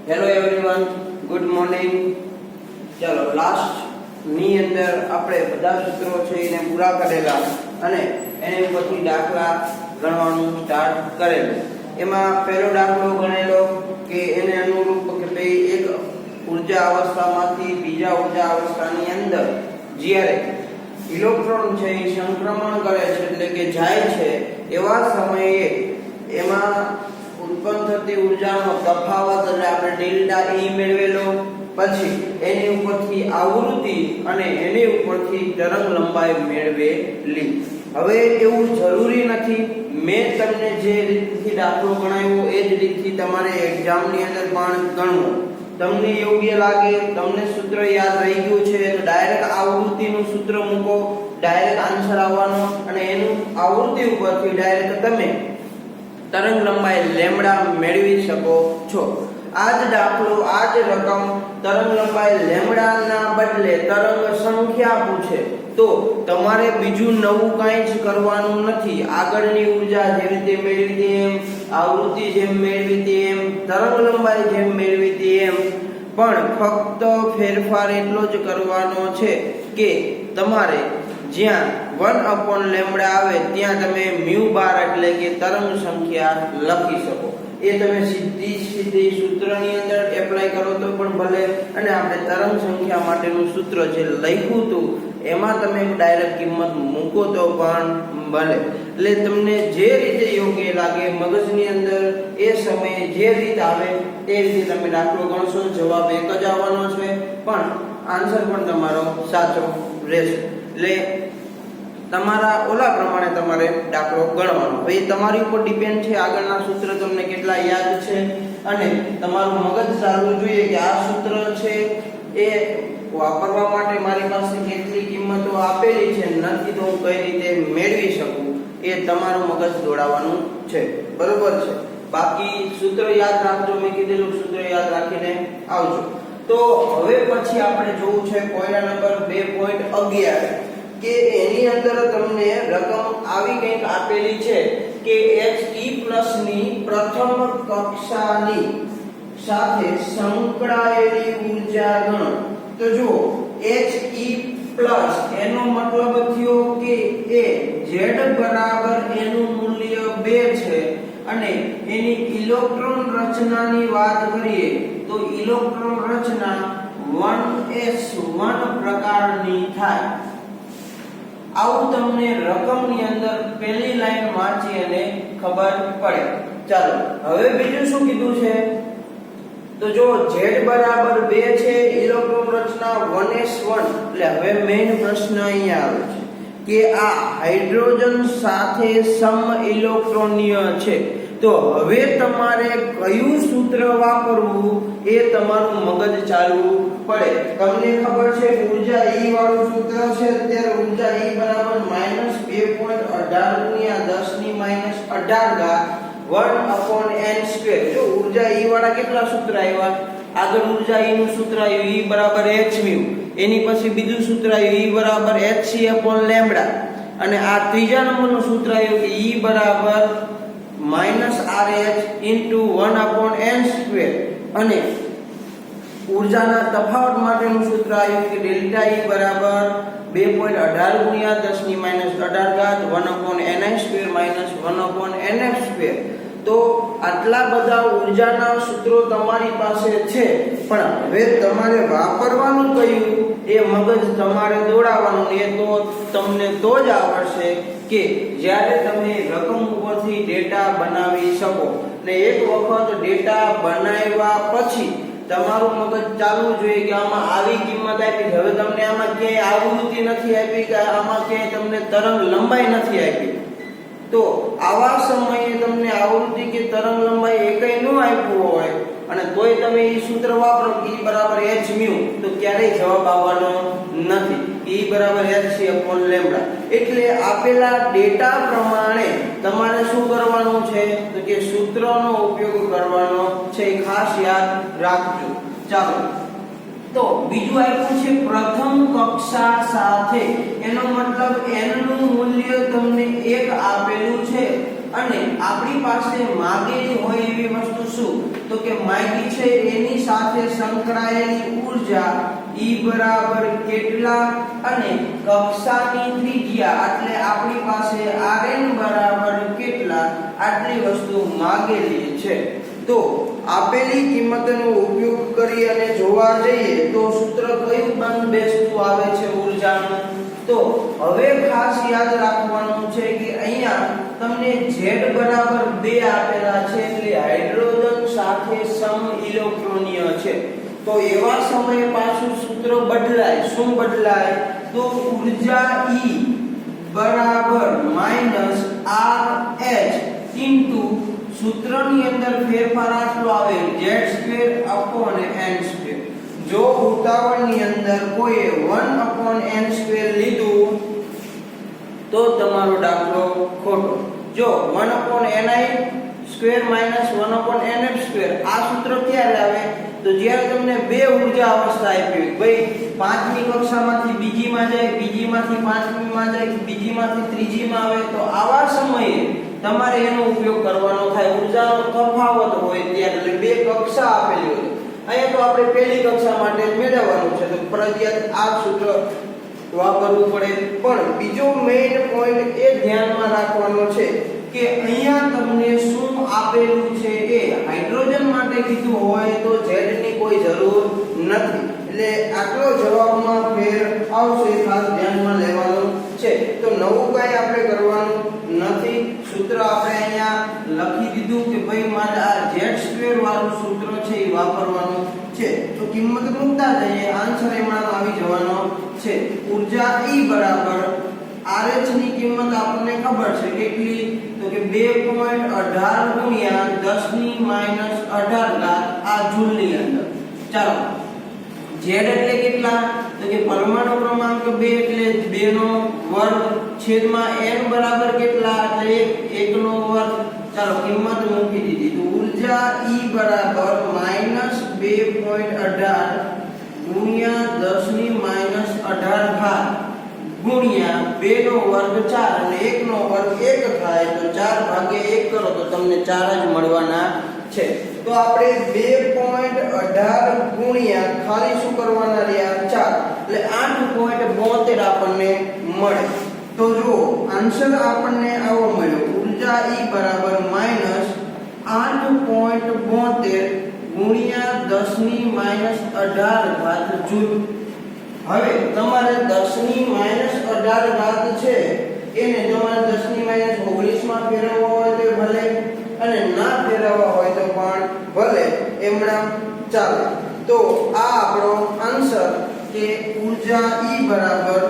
Hello everyone, good morning. ચાલો, last ની અંદર આપણે બધા સૂત્રો છે એને પૂરા કરેલા અને એની ઉપરથી દાખલા ગણવાનું સ્ટાર્ટ કરેલું. એમાં પહેલો દાખલો ગણેલો કે એને અનુરૂપ કે ભાઈ એક ઊર્જા અવસ્થામાંથી બીજા ઊર્જા અવસ્થાની અંદર જ્યારે ઇલેક્ટ્રોન છે એ સંક્રમણ કરે છે એટલે કે જાય છે એવા સમયે એમાં ઉત્પન્ન થતી ઊર્જાનો તફાવત એટલે આપણે ડેલ્ટા E મેળવેલો, પછી એની ઉપરથી આવૃત્તિ અને એની ઉપરથી તરંગ લંબાઈ મેળવેલી. હવે એવું જરૂરી નથી, મેં તમને જે રીતથી દાખલો ગણાવ્યો એ જ રીતથી તમારે એક્ઝામની અંદર પણ ગણવો. તમને યોગ્ય લાગે, તમને સૂત્ર યાદ રહી ગયું છે તો ડાયરેક્ટ આવૃત્તિનું સૂત્ર મૂકો, ડાયરેક્ટ આન્સર આવવાનો અને એનું આવૃત્તિ ઉપરથી ડાયરેક્ટ તમે તરંગ લંબાઈ લેમ્બડા મેળવી શકો છો. આ જ દાખલો, આ જ રકમ તરંગ લંબાઈ લેમ્બડાના બદલે તરંગ સંખ્યા પૂછે તો તમારે બીજું નવું કાંઈ જ કરવાનું નથી. આગળની ઊર્જા જેવી રીતે મેળવી હતી એમ, આવૃત્તિ જેમ મેળવી હતી એમ, તરંગ લંબાઈ જેમ મેળવી હતી એમ, પણ ફક્ત ફેરફાર એટલો જ કરવાનો છે કે તમારે જ્યાં 1/λ આવે ત્યાં તમે μ બાર એટલે કે તરંગ સંખ્યા લખી શકો. એ તમે સીધી સૂત્રની અંદર એપ્લાય કરો તો પણ ભલે, અને આપણે તરંગ સંખ્યા માટેનું સૂત્ર જે લખ્યું હતું એમાં તમે ડાયરેક્ટ કિંમત મૂકો તો પણ ભલે. એટલે તમને જે રીતે યોગ્ય લાગે મગજની અંદર એ સમયે જે રીત આવે તે રીતે તમે દાખલો ગણશો. જવાબ એક જ આવવાનો છે પણ આન્સર પણ તમારો સાચો રહેશે. એટલે તમારા ઓલા પ્રમાણે તમારે દાખલો ગણવાનો. ભાઈ તમારી ઉપર ડિપેન્ડ છે આગળના સૂત્ર તમને કેટલા યાદ છે અને તમારું મગજ ચાલવું જોઈએ કે આ સૂત્ર છે એ વાપરવા માટે મારી પાસે કેટલી કિંમતો આપેલી છે, નથી તો હું કઈ રીતે મેળવી શકું, એ તમારું મગજ દોડાવવાનું છે. બરોબર છે? બાકી સૂત્ર યાદ રાખજો, મેં કીધેલું સૂત્ર યાદ રાખીને આવજો. તો હવે પછી આપણે જોવું છે કોયડા નંબર 2.11 કે એની અંદર તમને રકમ આવી કંઈક આપેલી છે કે He+ ની પ્રથમ કક્ષાની સાથે સંકળાયેલી ઊર્જા ગણ. તો જો He+ એનો મતલબ થયો કે એ Z બરાબર એનું મૂલ્ય 2 છે અને એની ઇલેક્ટ્રોન રચનાની વાત કરીએ તો ઇલેક્ટ્રોન રચના 1s1 પ્રકારની થાય. આવું તમને રકમની અંદર પહેલી લાઈન વાંચી અને ખબર પડે. ચાલો, હવે બીજું શું કીધું છે? તો જો Z બરાબર 2 છે, ઇલેક્ટ્રોન રચના 1s1. એટલે હવે મેઈન પ્રશ્ન અહીંયા આવે છે કે આ હાઇડ્રોજન સાથે સમ ઇલેક્ટ્રોનીય છે. તો હવે તમારે કયું સૂત્ર વાપરવું એ તમારું મગજ ચાલવું પડે. તમને ખબર છે ઊર્જા E વાળું સૂત્ર છે, અત્યારે ઊર્જા E બરાબર -2.18 1/n². જો ઊર્જા E વાળા કેટલા સૂત્ર આવ્યા? આગળ ઊર્જા E નું સૂત્ર આવ્યું E બરાબર hν, એની પછી બીજું સૂત્ર આવ્યું E બરાબર hc/λ, અને આ ત્રીજા નંબરનું સૂત્ર આવ્યું કે E બરાબર -RH/1/n², અને ઊર્જાના તફાવત માટેનું સૂત્ર આવ્યું કે ડેલ્ટા E બરાબર 2.18 × 10⁻⁴ 1/ni² - 1/nf². તો આટલા બધા ઊર્જાના સૂત્રો તમારી પાસે છે, પણ હવે તમારે વાપરવાનું કયું એ મગજ તમારે દોડાવવાનું. એ તો તમને તો જ આવડશે કે જ્યારે તમે રકમ ઉપરથી ડેટા બનાવી શકો. ને એક વખત ડેટા બનાવ્યા પછી તમારું મગજ ચાલવું જોઈએ કે આમાં આવી કિંમત આપી, હવે તમને આમાં ક્યાંય આવૃત્તિ નથી આપી કે આમાં ક્યાંય તમને તરંગ લંબાઈ નથી આપી. તો આવા સમયે તમને આવૃત્તિ કે તરંગ લંબાઈ એકય ન આપ્યું હોય અને તોય તમે એ સૂત્ર વાપરો E બરાબર hν, તો ક્યારેય જવાબ આવવાનો નથી. E બરાબર hc/λ. એટલે આપેલા ડેટા પ્રમાણે તમારે શું કરવાનું છે તો કે સૂત્રનો ઉપયોગ કરવાનો છે. ખાસ યાદ રાખજો. ચાલો, તો બીજું આપ્યું છે પ્રથમ કક્ષા સાથે. એનો મતલબ n નું મૂલ્ય તમને 1 આપેલું છે અને આપણી પાસે માંગેલી હોય એવી વસ્તુ શું તો કે માહિતી છે એની સાથે સંકળાયેલી ઊર્જા E બરાબર કેટલા અને કક્ષાની ત્રિજ્યા એટલે આપણી પાસે Rn બરાબર કેટલા આટલી વસ્તુ માંગેલી છે. તો આપેલી કિંમતનો ઉપયોગ કરી અને જોવા જઈએ તો સૂત્ર કયું બંધબેસતું આવે છે ઊર્જાનું. તો હવે ખાસ યાદ રાખવાનું છે કે અહીંયા તમને Z બરાબર 2 આપેલા છે એટલે હાઇડ્રોજન સાથે સમ ઇલેક્ટ્રોનીય છે. તો એવા સમયે પાછું સૂત્ર બદલાય. શું બદલાય? તો ઊર્જા E બરાબર -RH ઇન્ટુ સૂત્રની અંદર ફેરફાર આટલો આવે Z2/n². જો ઉતાવળની અંદર કોઈ 1/n² લીધું તો તમારો દાખલો ખોટો. જો 1/ni² - 1/nf² આ સૂત્ર ક્યારે આવે? તો જ્યારે તમને બે ઊર્જા અવસ્થા આપી ભાઈ પાંચમી કક્ષામાંથી બીજીમાં જાય, બીજીમાંથી પાંચમીમાં જાય, બીજીમાંથી ત્રીજીમાં આવે, તો આવા સમયે તમારે એનો ઉપયોગ કરવાનો થાય. ઊર્જાનો તફાવત હોય ત્યારે એટલે બે કક્ષા આપેલી હોય. અહીંયા તો આપણે પહેલી કક્ષા માટે મેળવવાનું છે તો ફરજિયાત આ સૂત્ર વાપરવું પડે. પણ બીજો મેઇન પોઈન્ટ એ ધ્યાનમાં રાખવાનો છે કે અહીંયા તમને શું આપેલું છે એ હાઇડ્રોજન માટે કીધું હોય તો Z ની કોઈ જરૂર નથી. એટલે આટલો જવાબમાં ફેર આવશે, ખાસ ધ્યાનમાં લેવાનું છે. તો નવું કાંઈ આપણે કરવાનું નથી. સૂત્ર આપણે અહીંયા લખી દીધું કે ભાઈ મારે આ Z² વાળું સૂત્ર છે એ વાપરવાનું છે. તો કિંમત મૂકતા જઈએ, આન્સર એમાં આવી જવાનો છે. ઊર્જા E બરાબર RH ની કિંમત આપણને ખબર છે કેટલી? તો કે 2.18 ગુણ્યા 10⁻18 આ જૂલ ની અંદર. ચાલો Z એટલે કેટલા? તો કે પરમાણુ ક્રમાંક 2 એટલે 2 નો વર્ગ છેદમાં n બરાબર કેટલા? એટલે 1 નો વર્ગ. ચાલો કિંમત મૂકી દીધી. તો ઊર્જા E બરાબર -2.18 ગુણ્યા 10⁻18 ગુણ્યા 2 નો વર્ગ 4 અને 1 નો વર્ગ 1 થાય તો 4/1 કરો તો તમને 4 જ મળવાના છે. તો આપણે 2.18 ગુણ્યા ખાલી શું કરવાના રહ્યા 4 એટલે 8.72 આપણને મળે. તો જો આન્સર આપણને આવો મળ્યો. ઊર્જા E બરાબર -8.72 ગુણ્યા 10⁻18 જૂલ. હવે તમારે 10⁻18 છે એને તમારે 10⁻19 માં ફેરવવો હોય તો ભલે અને ના ફેરવવા હોય તો પણ ભલે, એમણા ચાલે. તો આ આપણો આન્સર કે ઊર્જા E બરાબર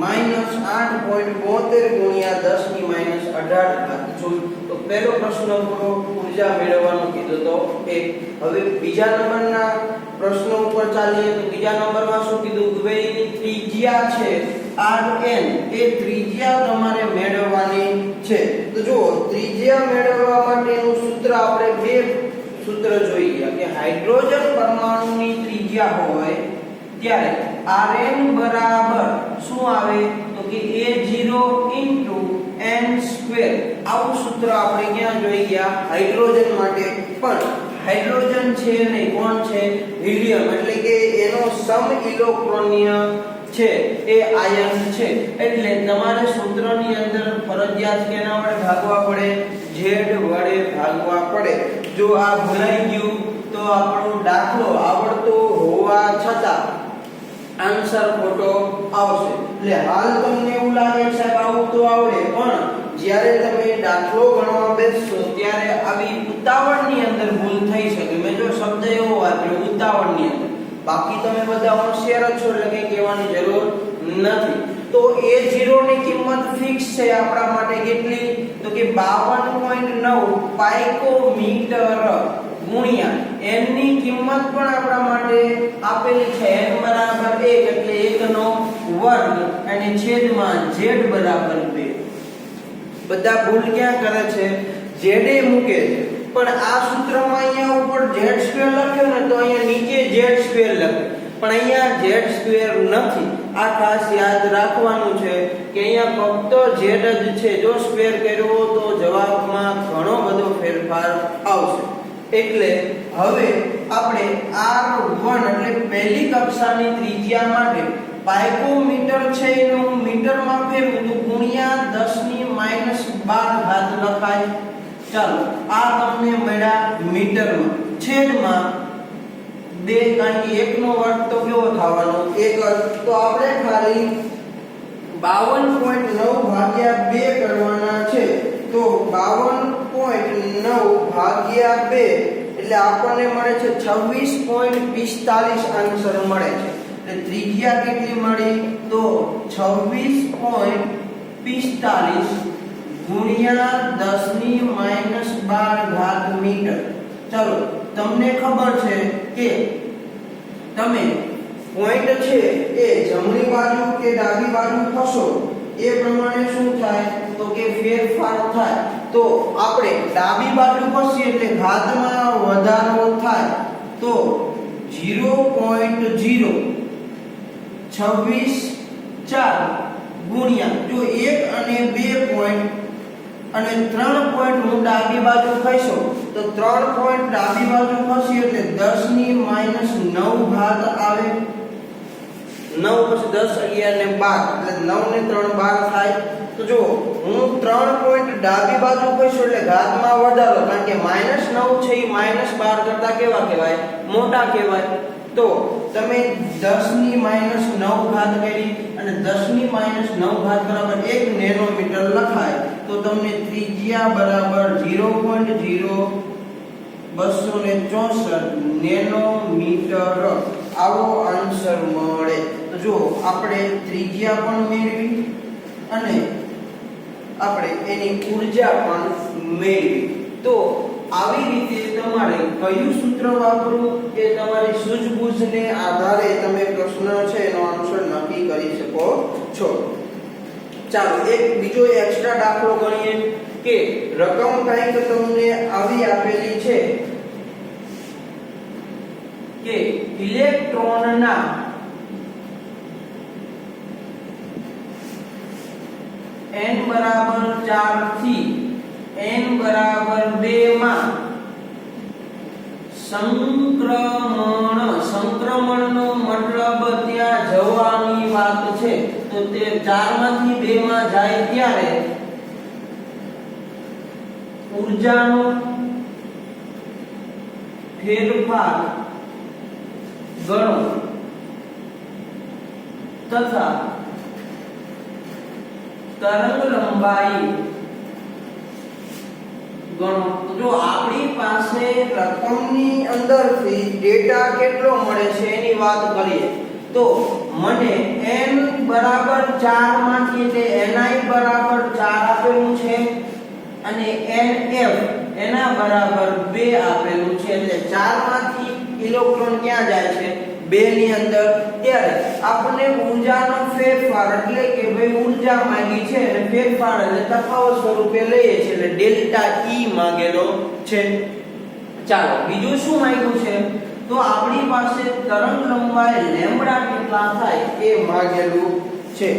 -8.72 ગુણ્યા 10⁻18 જૂલ. તો પહેલો પ્રશ્ન પૂરો. ઊર્જા મેળવવાનું કીધું તો એક. હવે બીજા નંબરના પ્રશ્ન ઉપર ચાલીએ તો બીજા નંબરમાં શું કીધું કે ભાઈ ત્રિજ્યા છે Rn એ ત્રિજ્યા તમારે મેળવવાની છે. તો જો ત્રિજ્યા મેળવવા માટેનું સૂત્ર આપણે બે સૂત્ર જોઈ ગયા કે હાઇડ્રોજન પરમાણુની ત્રિજ્યા હોય ત્યારે Rn બરાબર શું આવે? તો કે A0 * n². આવું સૂત્ર આપણે ક્યાં જોઈ ગયા? હાઇડ્રોજન માટે. પણ હાઇડ્રોજન છે નહીં, કોણ છે? હિલિયમ. એટલે કે એનો સમ ઇલેક્ટ્રોનીય છે એ આયન છે. એટલે તમારે સૂત્રની અંદર ફરજિયાત કેના વડે ભાગવા પડે? Z વડે ભાગવા પડે. જો આ ભૂલાઈ ગયું તો આપણો દાખલો આવડતો હોવા છતાં આન્સર ખોટો આવશે. એટલે હાલ તમને એવું લાગે સાહેબ આવું તો આવડે, પણ જ્યારે તમે દાખલો ગણવા બેસશો ત્યારે આવી ઉતાવળની અંદર ભૂલ થઈ શકે. મેં જો શબ્દ એવો વાપર્યો ઉતાવળની અંદર, બાકી તમે બધા હોશિયાર જ છો એટલે કંઈ કહેવાની જરૂર નથી. તો A0 ની કિંમત ફિક્સ છે આપણા માટે કેટલી? તો કે 52.9 પાઇકોમીટર ગુણ્યા n ની કિંમત પણ આપણા માટે આપેલી છે. n બરાબર 1 એટલે 1 નો વર્ગ અને છેદમાં z બરાબર 2. બધા ભૂલ ક્યાં કરે છે? z એ મૂકે છે, પણ આ સૂત્રમાં અહીંયા ઉપર z² લખ્યો ને તો અહીંયા નીચે z² લખે, પણ અહીંયા z² નથી. આ ખાસ યાદ રાખવાનું છે કે અહીંયા ફક્ત z જ છે. જો સ્ક્વેર કર્યો તો જવાબમાં ઘણો બધો ફેરફાર આવશે. એટલે હવે આપણે r1 એટલે પહેલી કક્ષાની ત્રિજ્યા માટે પાઇકોમીટર છે એને હું મીટરમાં ફેરવું તો ગુણ્યા 10 ની -12 ઘાત લખાય. ચાલો આ તમને મળ્યા મીટરમાં, છેદમાં 2 કારણ કે 1 નો વર્ગ તો કેવો થવાનો 1 જ. તો આપણે ખાલી 52.9 ભાગ્યા 2 કરવાના છે. તો 52.9 ભાગ્યા 2 એટલે આપણને મળે છે 26.45 આન્સર મળે છે. એટલે ત્રિજ્યા કેટલી મળી તો 26.45 ગુણ્યા 10 ની -12 ઘાત મીટર. ચાલો તમને ખબર છે કે તમે પોઈન્ટ છે એ જમણી બાજુ કે ડાબી બાજુ ખસો એ પ્રમાણે શું થાય તો કે ફેરફાર થાય. તો આપણે ડાબી બાજુ ખસીએ એટલે ઘાતમાં વધારો થાય. તો 0.026 ગુણ્યા જો 1 અને 2 પોઈન્ટ અને 3 પોઈન્ટ હું ડાબી બાજુ ખસ્યો તો 3 પોઈન્ટ ડાબી બાજુ ખસી એટલે 10 ની -9 ઘાત આવે. 9 પછી 10 11 ને 12 એટલે 9 ને 3 12 થાય. તો જો હું 3 પોઈન્ટ ડાબી બાજુ ખસ્યો એટલે ઘાતમાં વધારો કારણ કે -9 છે એ -12 કરતા કેવા કહેવાય મોટા કહેવાય. તો તમે 10 ની -9 ઘાત કરી અને 10 ની -9 ઘાત બરાબર 1 નેનોમીટર લખાય. તો તમને ત્રિજ્યા બરાબર 0.0264 નેનોમીટર આવો આન્સર મળે. તો જો આપણે ત્રિજ્યા પણ મેળવી અને આપણે એની ઊર્જા પણ મેળવી. તો આવી રીતે તમારે કયું સૂત્ર વાપરવું એ તમારી સૂઝબૂઝને આધારે તમે પ્રશ્ન છે એનો આન્સર નક્કી કરી શકો છો. ચાલો એક બીજો એક્સ્ટ્રા દાખલો ગણીએ કે રકમ કંઈક તમને આવી આપેલી છે કે ઇલેક્ટ્રોનના n બરાબર 4 થી n બરાબર 2 માં સંક્રમણનો મતલબ ત્યાં જવાની વાત છે. તો તે 4 માંથી 2 માં જાય ત્યારે ઊર્જાનો ફેરફાર ગણો તથા તરંગ લંબાઈ ગણો. તો જો આપણી પાસે રકમની અંદરથી ડેટા કેટલો મળે છે એની વાત કરીએ તો મને n બરાબર 4 માંથી એટલે ni બરાબર 4 આપેલું છે અને nf એના બરાબર 2 આપેલું છે. એટલે 4 માંથી ઇલેક્ટ્રોન ક્યાં જાય છે 2 ની અંદર. ત્યારે આપણે ઊર્જાનો ફેરફાર એટલે કે ભાઈ ઊર્જા માંગી છે અને ફેરફાર એટલે તફાવત સ્વરૂપે લઈએ છીએ એટલે ડેલ્ટા E માંગેલો છે. ચાલો બીજું શું માંગ્યું છે તો આપણી પાસે તરંગ લંબાઈ લેમ્બડા કેટલા થાય એ માંગેલું છે.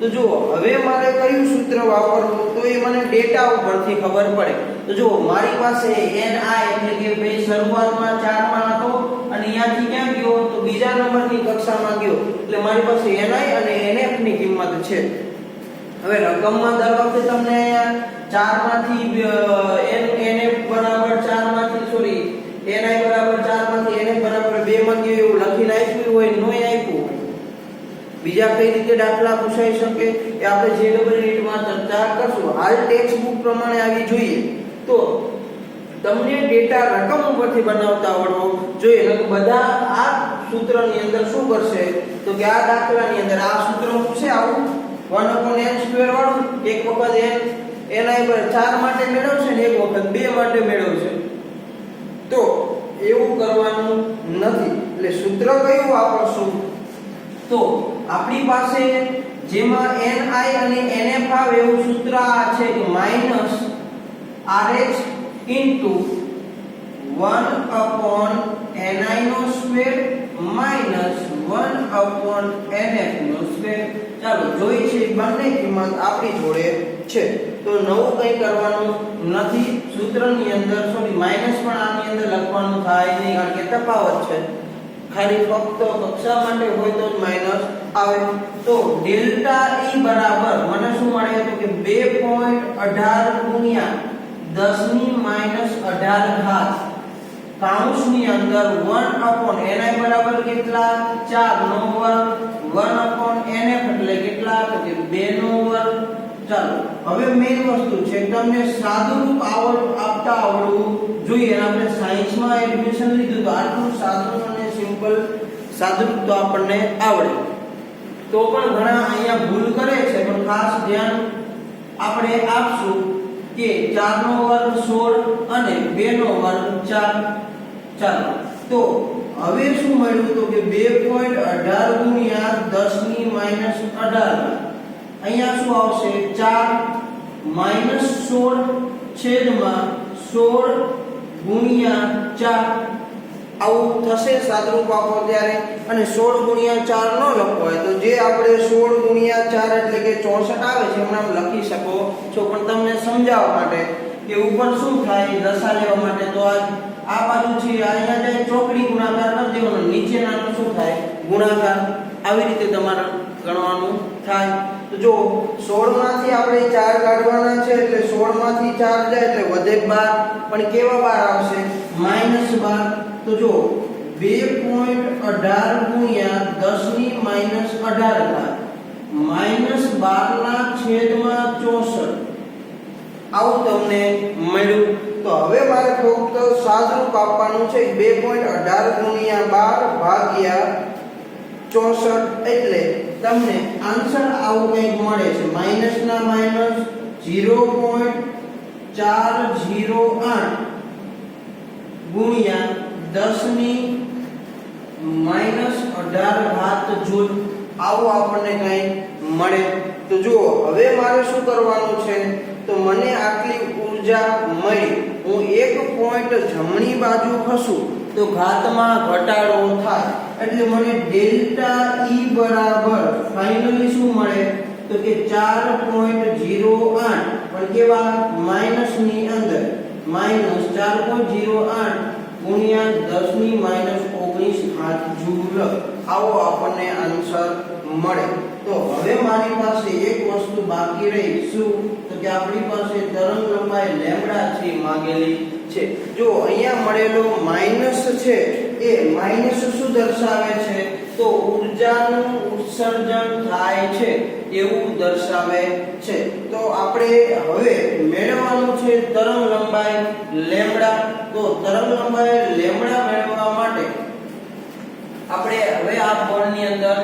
તો જુઓ હવે મારે કયું સૂત્ર વાપરવું તો એ મને ડેટા ઉપરથી ખબર પડે. તો જુઓ મારી પાસે ni એટલે કે ભાઈ શરૂઆતમાં 4 માં હતો અને અહીંયાથી ક્યાં ગયો તો બીજા નંબરની કક્ષામાં ગયો એટલે મારી પાસે ni અને nf ની કિંમત છે. હવે રકમમાં દર વખતે તમને અહીંયા 4 માંથી nf બરાબર 4 માંથી સોરી ni બરાબર 4 માંથી nf બરાબર 2 માંથી એવું લખીને આપ્યું હોય નોય આપ્યું. બીજા કઈ રીતે દાખલા પૂછાઈ શકે એ આપણે જે ડબલ ચર્ચા કરશું. હાલ ટેક્સ્ટ બુક પ્રમાણે આવી જોઈએ તો તમને ડેટા રકમ ઉપરથી બનાવતા આવડવો જોઈએ. બધા આ સૂત્રની અંદર શું કરશે તો કે આ દાખલાની અંદર આ સૂત્ર પૂછે આવું 1/n² વાળું એક વખત ni પર 4 માટે મેળવશે ને એક વખત 2 માટે મેળવશે. તો એવું કરવાનું નથી. એટલે સૂત્ર કયું વાપરશું તો આપણી પાસે જેમાં ni અને nf આવે એવું સૂત્ર આ છે કે -rh * 1 1/ni નો સ્ક્વેર માઈનસ 1/nf નો સ્ક્વેર. ચાલો જોઈ છે બંને કિંમત આપણી જોડે છે, તો નવું કંઈ કરવાનું નથી. સૂત્રની અંદર માઈનસ પણ આની અંદર લખવાનું થાય નહીં, કારણ કે તફાવત છે. ખાલી ફક્ત કક્ષા માટે હોય તો જ માઈનસ આવે. તો ડેલ્ટા E બરાબર મને શું મળે તો કે 2.18 ગુણ્યા 10⁻18 ઘાત કાઉન્સની અંદર 1/ni બરાબર કેટલા 4 નો વર્ગ 1/nf એટલે કેટલા તો કે 2 નો વર્ગ. ચાલો હવે મેઈન વસ્તુ છે તમને સાદુરૂપ આપતા આવડવું જોઈએ. આપણે સાયન્સમાં એડમિશન લીધું તો આટલું સાદું અને સિમ્પલ સાદુરૂપ તો આપણને આવડે. તો પણ ઘણા અહીંયા ભૂલ કરે છે, પણ ખાસ ધ્યાન આપણે આપશું કે 4 નો વર્ગ 16 અને 2 નો વર્ગ 4. ચાલો તો હવે શું મળ્યું તો કે 2.18 ગુણ્યા 10⁻18 અહીંયા શું આવશે 4 માઈનસ 16 છેદમાં 16 ગુણ્યા 4. આવું થશે સાદુરૂપ આપો ત્યારે. અને 16 ગુણ્યા 4 નો લખવો હોય તો જે આપણે 16 ગુણ્યા 4 એટલે કે 64 આવે છે હમણાં લખી શકો છો, પણ તમને સમજાવવા માટે કે ઉપર શું થાય દશા લેવા માટે તો આ બાજુ છે અહીંયા જાય ચોકડી ગુણાકાર કરી દેવાનો, નીચેનાનો શું થાય ગુણાકાર. આવી રીતે તમારે ગણવાનું થાય. તો જો 16 માંથી આપણે 4 કાઢવાના છે એટલે 16 માંથી 4 જાય એટલે વધે 12, પણ કેવા 12 આવશે -12. તો જો 2.18 ગુણ્યા 10⁻18 ઘાત -12 ના છેદમાં 64 આવું તમને મળ્યું. તો હવે મારે ફક્ત સાદુરૂપ આપવાનું છે 2.18 ગુણ્યા 12 ભાગ્યા 64 એટલે તમને આન્સર આવું કંઈક મળે છે માઈનસ ના માઈનસ 0.408 ગુણ્યા 10⁻18 ઘાત જૂલ આવું આપણને કંઈ મળે. તો જુઓ હવે મારે શું કરવાનું છે તો મને આટલી ઊર્જા મળી, હું એક પોઈન્ટ જમણી બાજુ ખસું તો ઘાતમાં ઘટાડો થાય એટલે મને ડેલ્ટા E બરાબર ફાઇનલી શું મળે તો કે 4.08 પણ કેવા માઈનસ ની અંદર માઈનસ 4.08 ગુણ્યા 10⁻19 ઘાત જૂલ આવો આપણને આન્સર મળે. તો હવે મારી પાસે એક વસ્તુ બાકી રહી શું તો કે આપણી પાસે તરંગ લંબાઈ લેમ્બડા છે માંગેલી છે. જો અહીંયા મળેલો માઈનસ છે એ માઈનસ શું દર્શાવે છે તો ઊર્જાનું ઉત્સર્જન થાય છે એવું દર્શાવે છે. તો આપણે હવે મેળવવાનું છે તરંગ લંબાઈ લેમ્બડા. તો તરંગ લંબાઈ લેમ્બડા મેળવવા માટે આપણે હવે આ બોર્ડની અંદર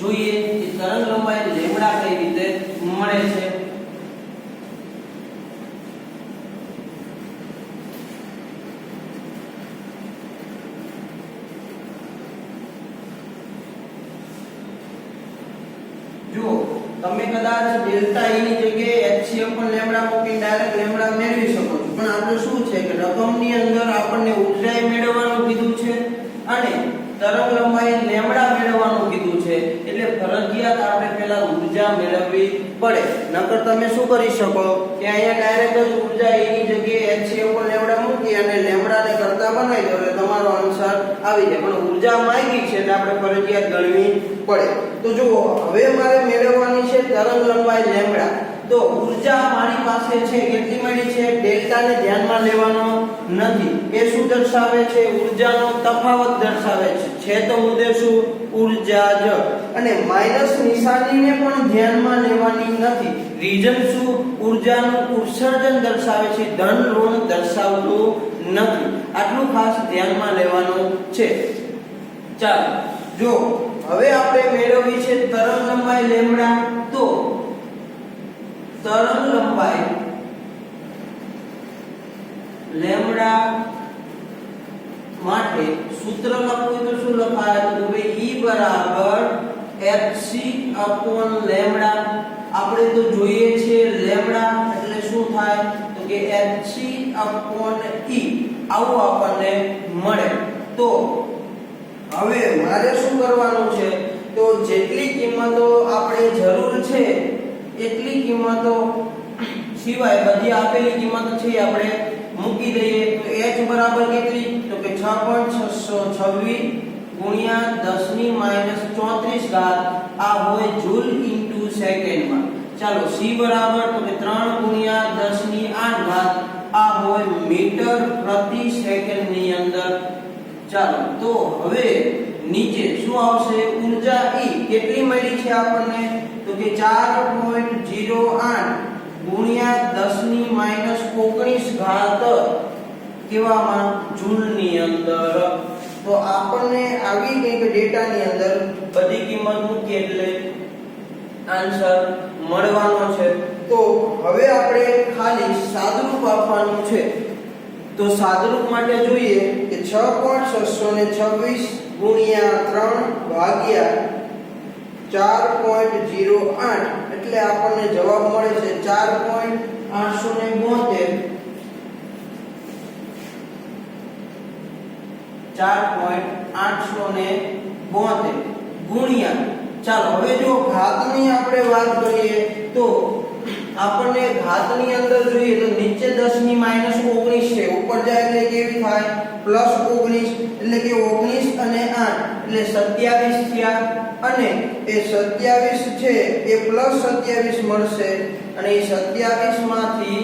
જોઈએ કે તરંગ લંબાઈ લેમ્બડા કઈ રીતે મળે છે. જો તમે કદાચ ડેલ્ટા E ની જગ્યાએ HCF પણ લેમ્બડા મૂકી ડાયરેક્ટ લેમ્બડા મેળવી શકો છો, પણ આપણે શું છે કે રકમની અંદર આપણને ઊર્જા મેળવવાનું કીધું છે અને તરંગ લંબાઈ લેમ્બડા મેળવવાનું કીધું છે, એટલે ફરજિયાત આપણે પહેલા ઊર્જા મેળવવી પડે. નકર તમે શું કરી શકો કે અહીંયા ડાયરેક્ટ જ ઊર્જા E ની જગ્યાએ HCF પણ લેમ્બડા મૂકી અને લેમ્બડાને કરતા બનાવી દો એટલે તમારો આન્સર આવી જાય. પણ ઊર્જા માંગી છે એટલે આપણે ફરજિયાત ગણવી પડે. તો જુઓ હવે મારે મેળવવાની છે તરંગ લંબાઈ લેમ્બડા. તો ઊર્જા મારી પાસે છે કેટલી મળી છે ડેલ્ટા ને ધ્યાનમાં લેવાનો નથી. એ શું દર્શાવે છે ઊર્જાનો તફાવત દર્શાવે છે તો મુદ્દે શું ઊર્જા જ. અને માઈનસ નિશાનીને પણ ધ્યાનમાં લેવાની નથી. રીઝન શું ઊર્જાનું ઉત્સર્જન દર્શાવે છે, ધન ઋણ દર્શાવતું નથી. આટલું ખાસ ધ્યાનમાં લેવાનું છે. ચાલો જો હવે આપણે મેળવવી છે તરંગ લંબાઈ લેમ્બડા. તો તરંગ લંબાઈ લેમ્બડા માટે સૂત્ર લખવું તો શું લખાય તો ભાઈ E બરાબર hc લેમ્બડા. આપણે તો જોઈએ છે લેમ્બડા એટલે શું થાય તો કે hc E આવું આપણને મળે. તો હવે મારે શું કરવાનું છે, તો જેટલી કિંમતો આપણે જરૂર છે એટલી કિંમતો સિવાય બધી આપેલી કિંમતો છે આપણે મૂકી દઈએ. તો h બરાબર કેટલી, તો કે 6.626 ગુણ્યા 10 ની -34 ઘાત આ હોય જૂલ ઇન્ટુ સેકન્ડમાં. ચાલો c બરાબર તો કે 3 ગુણ્યા 10 ની 8 ઘાત આ હોય મીટર પ્રતિ સેકન્ડ ની અંદર. ચાલો તો હવે નીચે શું આવશે, ઊર્જા E કેટલી મળી છે આપણને, તો કે 4.08 ગુણ્યા 10 ની -19 ઘાત કેવામાં જૂલ ની અંદર. તો આપણને આવી કંઈક ડેટા ની અંદર બધી કિંમત મૂકી એટલે આન્સર મળવાનો છે. તો હવે આપણે ખાલી સાદુરૂપ આપવાનું છે. તો સાદુરૂપ માટે જોઈએ કે 6.626 ગુણ્યા 3 ભાગ્યા 4.08 એટલે આપણને જવાબ મળે છે 4.872 ગુણ્યા. ચાલો હવે જો ઘાતની આપણે વાત કરીએ તો આપણને ઘાતની અંદર જોઈએ તો નીચે 10 ની -19 છે, ઉપર જાય એટલે કેવી થાય +19 એટલે કે 19 અને 8 એટલે 27 થયા. અને એ 27 છે એ +27 મળશે અને એ 27 માંથી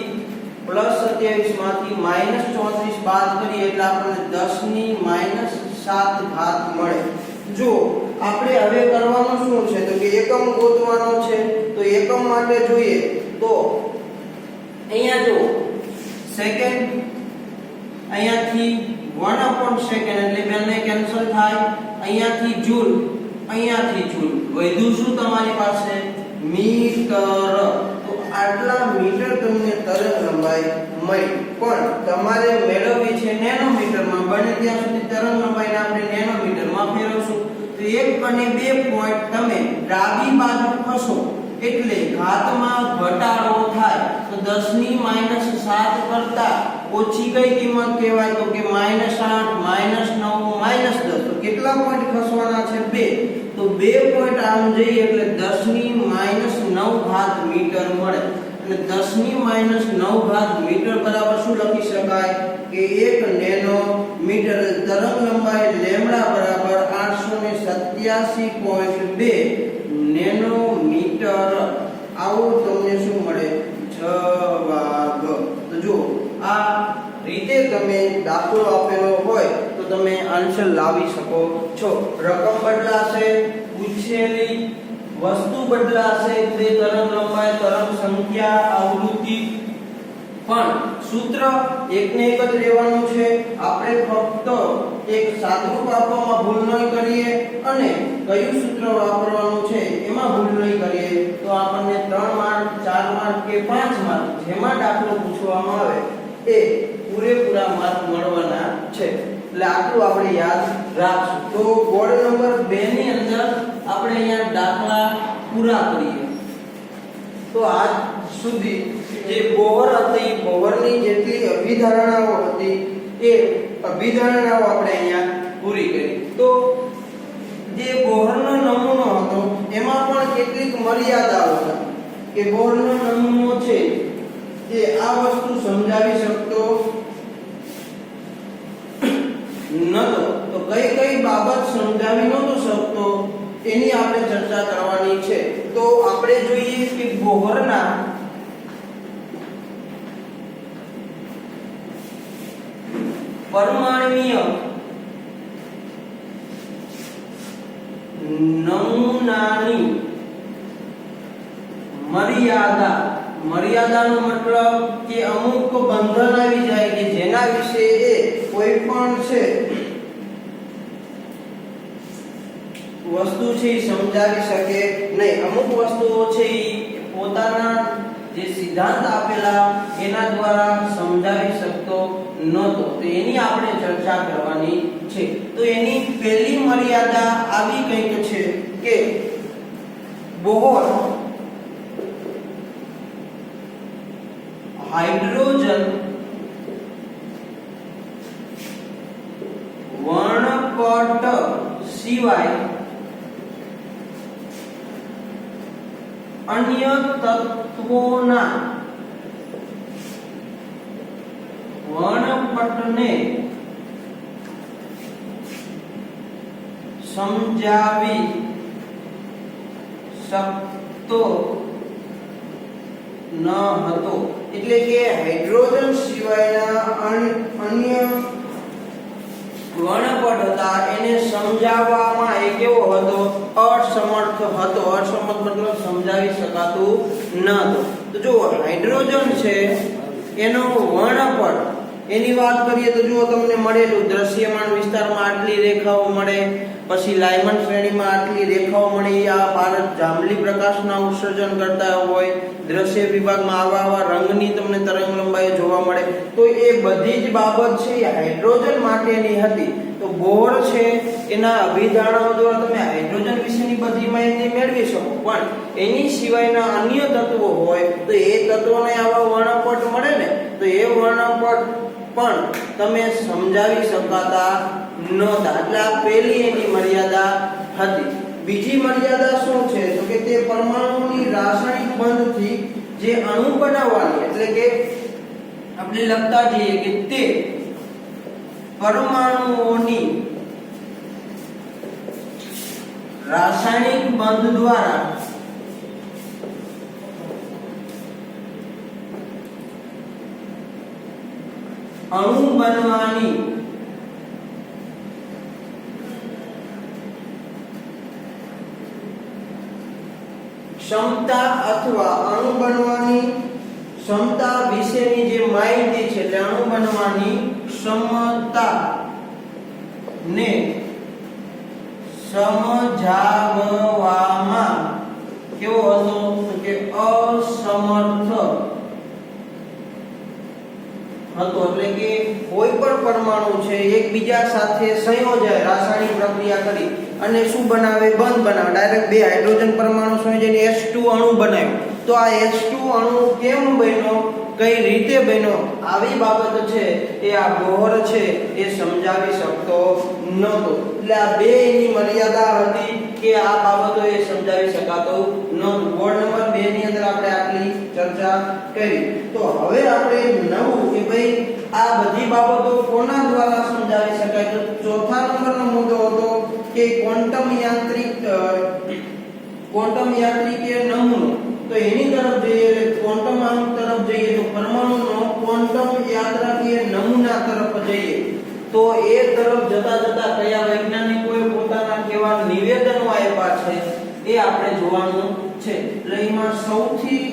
-34 બાદ કરીએ એટલે આપણને 10 ની -7 ઘાત મળે. જો આપણે હવે કરવાનું શું છે, તો કે એકમ ગોતવાનો છે. તો એકમ માટે જોઈએ તો અહીંયા જો સેકન્ડ અહીંયાથી 1/સેકન્ડ એટલે બંને કેન્સલ થાય. અહીંયાથી જૂલ વધ્યું શું તમારી પાસે મીટર. તો આટલા મીટર તમને તરંગ લંબાઈ મળી. પણ તમારે મેળવવી છે નેનોમીટરમાં. બને ત્યાં સુધી તરંગ લંબાઈને આપણે નેનોમીટરમાં ફેરવશું. તો 1 અને 2 પોઈન્ટ તમે ડાબી બાજુ ખસો એટલે ઘાતમાં ઘટાડો થાય. તો 10 ની -7 કરતા ઓછી કઈ કિંમત કહેવાય, તો કે -8 -9 -10. તો કેટલા પોઈન્ટ ખસવાના છે 2. તો 2 પોઈન્ટ આમ જઈએ એટલે 10 ની -9 ઘાત મીટર મળે. અને 10 ની -9 ઘાત મીટર બરાબર શું લખી શકાય કે 1 નેનોમીટર. તરંગ લંબાઈ લેમ્બડા બરાબર 887.2 નેનોમીટર. આવું તમને શું મળે જવાબ. તો જો આ રીતે તમે દાખલો આપેલો હોય તો તમે આન્સર લાવી શકો છો. રકમ બદલાશે, પૂછેલી વસ્તુ બદલાશે, તે તરંગ લંબાઈ, તરંગ સંખ્યા, આવૃત્તિ, પણ સૂત્ર એકને એક જ રહેવાનું છે. આપણે ફક્ત એક સાદુરૂપ આપવામાં ભૂલ ન કરીએ અને કયું સૂત્ર વાપરવાનું છે એમાં ભૂલ નહીં કરીએ તો આપણને 3 માર્ક 4 માર્ક કે 5 માર્ક જેમાં દાખલો પૂછવામાં આવે એ પૂરેપૂરા માર્ક મળવાના છે. એટલે આટલું આપણે યાદ રાખશું. તો બોર્ડ નંબર 2 ની અંદર આપણે અહીંયા દાખલા પૂરા કરીએ. તો આજ સુધી જે બોહર હતી, બોહરની જેટલી અભિધારણાઓ હતી એ અભિધારણાઓ આપણે અહીંયા પૂરી કરી. તો જે બોહરનો નમૂનો હતો એમાં પણ કેટલીક મર્યાદાઓ હતી કે બોહરનો નમૂનો છે એ આ વસ્તુ સમજાવી શકતો નતો. તો કઈ બાબત સમજાવી નતો શકતો એની આપણે ચર્ચા કરવાની છે. તો આપણે જોઈએ કે બોહરના પરમાણ્વીય નમૂનાની મર્યાદાનો મતલબ કે અમુક બંધન આવી જાય કે જેના વિશે એ કોઈ પણ છે વસ્તુ છે એ સમજાવી શકે નહીં. અમુક વસ્તુઓ છે એ પોતાના જે સિદ્ધાંત આપેલા એના દ્વારા સમજાવી શકતો નહોતો. તો એની આપણે ચર્ચા કરવાની છે. તો એની પહેલી મર્યાદા આવી કંઈક છે કે બોહર હાઇડ્રોજન સિવાય અન્ય તત્વોના વર્ણપટને સમજાવી શકતો ન હતો. એટલે કે હાઇડ્રોજન સિવાયના અન્ય વર્ણપટ હતા એને સમજાવવામાં એ કેવો હતો? અસમર્થ હતો. અસમર્થ મતલબ સમજાવી શકાતું ન હતું. તો જો હાઇડ્રોજન છે એનો વર્ણપટ એની વાત કરીએ તો જો તમને મળેલું દ્રશ્યમાન વિસ્તારમાં આટલી રેખાઓ મળે, પછી લાયમન શ્રેણીમાં આટલી રેખાઓ મળી, આ ભારત જાંબલી પ્રકાશના ઉત્સર્જન કરતા હોય, દ્રશ્ય વિભાગમાં આવા રંગની તમને તરંગ લંબાઈ જોવા મળે. તો એ બધી જ બાબત છે એ હાઇડ્રોજન માટેની હતી. તો બોર છે એના અભિધારણો દ્વારા તમે હાઇડ્રોજન વિશેની બધી માહિતી મેળવી શકો, પણ એની સિવાયના અન્ય તત્વો હોય તો એ તત્વોને આવા વર્ણપટ મળે ને, તો એ વર્ણપટ પણ તમે સમજાવી શકાતા નહોતા. એટલે આ પહેલી એની મર્યાદા હતી. બીજી મર્યાદા શું છે? તો કે તે પરમાણુની રાસાયણિક બંધથી જે અણુ બનાવવાની, એટલે કે આપણે લખતા જઈએ કે તે પરમાણુઓની રાસાયણિક બંધ દ્વારા અણુ બનવાની ક્ષમતા અથવા અણુ બનવાની ક્ષમતા વિશેની જે માહિતી છે એટલે અણુ બનવાની ક્ષમતા ને સમજાવવામાં કેવો હતો? કે અસમર્થ હતો. એટલે કે કોઈ પણ પરમાણુ છે એકબીજા સાથે સંયોજાય રાસાયણિક પ્રક્રિયા કરી અને શું બનાવે? બંધ બનાવે. ડાયરેક્ટ બે હાઇડ્રોજન પરમાણુ સંયોજીને H2 અણુ બનાવ્યો. તો આ H2 અણુ કેમ બન્યો, કઈ રીતે બન્યો, આવી બાબત છે એ આ બોહર છે એ સમજાવી શકતો નહોતો. એટલે આ બે એની મર્યાદા હતી કે આ બાબતો એ સમજાવી શકાતો નહોતું. બોર્ડ નંબર 2 ની અંદર આપણે આટલી ચર્ચા કરી. તો હવે આપણે નવું કે ભાઈ આ બધી બાબતો કોના દ્વારા સમજાવી શકાય? તો ચોથા નંબરનો મુદ્દો હતો કે ક્વોન્ટમ યાંત્રિકીય નમૂનો. તો એની તરફ જઈએ, ક્વોન્ટમ અંક તરફ જઈએ તો પરમાણુનો ક્વોન્ટમ યાંત્રિકીય નમૂના તરફ જઈએ તો એ તરફ જતા જતા કયા વૈજ્ઞાનિકોએ પોતાના કેવા નિવેદનો આપ્યા છે એ આપણે જોવાનું છે. એટલે એમાં સૌથી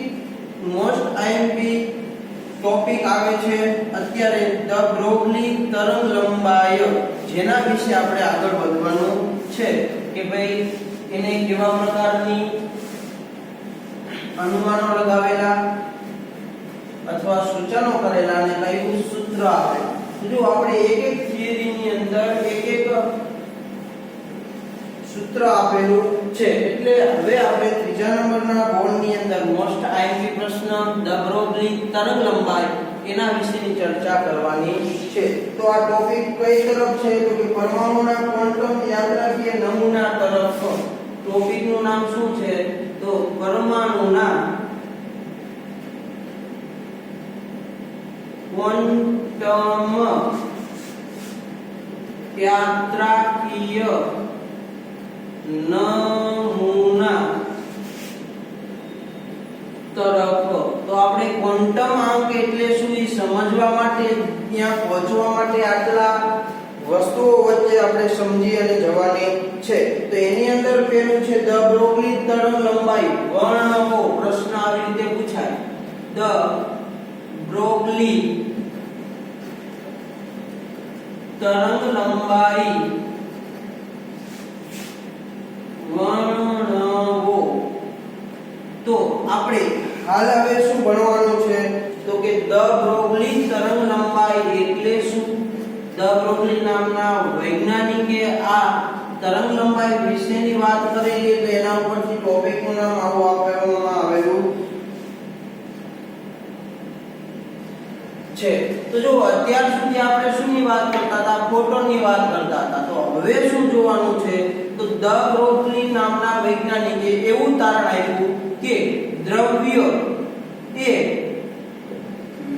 મોસ્ટ આઈએમપી ટોપિક આવે છે અત્યારે ધ બ્રોગલી તરંગ લંબાઈ, જેના વિશે આપણે આગળ વધવાનું છે કે ભાઈ એને કેવા પ્રકારની અનુમાનો લગાવેલા અથવા સૂચનો કરેલા અને કયું સૂત્ર આપે. જો આપણે એક એક થિયરીની અંદર એક એક સૂત્ર આપેલું છે. એટલે હવે આપણે ત્રીજા નંબરના બોર્ડની અંદર મોસ્ટ આઈએમપી પ્રશ્ન ધ બ્રોગલી તરંગ લંબાઈ એના વિશેની ચર્ચા કરવાની છે. તો આ ટોપિક કઈ તરફ છે? તો કે પરમાણુના ક્વોન્ટમ યાંત્રિકીય નમૂના તરફ. ટોપિકનું નામ શું છે? તો પરમાણુના ક્વોન્ટમ યાંત્રિકીય નમૂના તરફ. તો આપણે ક્વોન્ટમ અંક એટલે શું એ સમજવા માટે, ત્યાં પહોંચવા માટે આટલા વસ્તુઓ વચ્ચે આપણે સમજી અને જવાની છે. તો એની અંદર પેલું છે ધ બ્રોગલી તરંગ લંબાઈ. વર્ણવો. પ્રશ્ન આવી રીતે પૂછાય, ધ બ્રોગલી તરંગ લંબાઈ વર્ણવો. તો આપણે હાલ હવે શું ભણવાનું છે? તો કે ધ બ્રોગલી તરંગ લંબાઈ એટલે શું? ધ બ્રોગલી નામના વૈજ્ઞાનિકે આ તરંગ લંબાઈ વિશેની વાત કરેલી, તો એના ઉપરથી ટોપિકનું નામ આવું આપવામાં આવેલું છે. તો જો અત્યાર સુધી આપણે શેની વાત કરતા હતા? ફોટોનની વાત કરતા હતા. તો હવે શું જોવાનું છે? તો દ બ્રોગલી નામના વૈજ્ઞાનિકે એવું તારણ આપ્યું કે દ્રવ્ય એ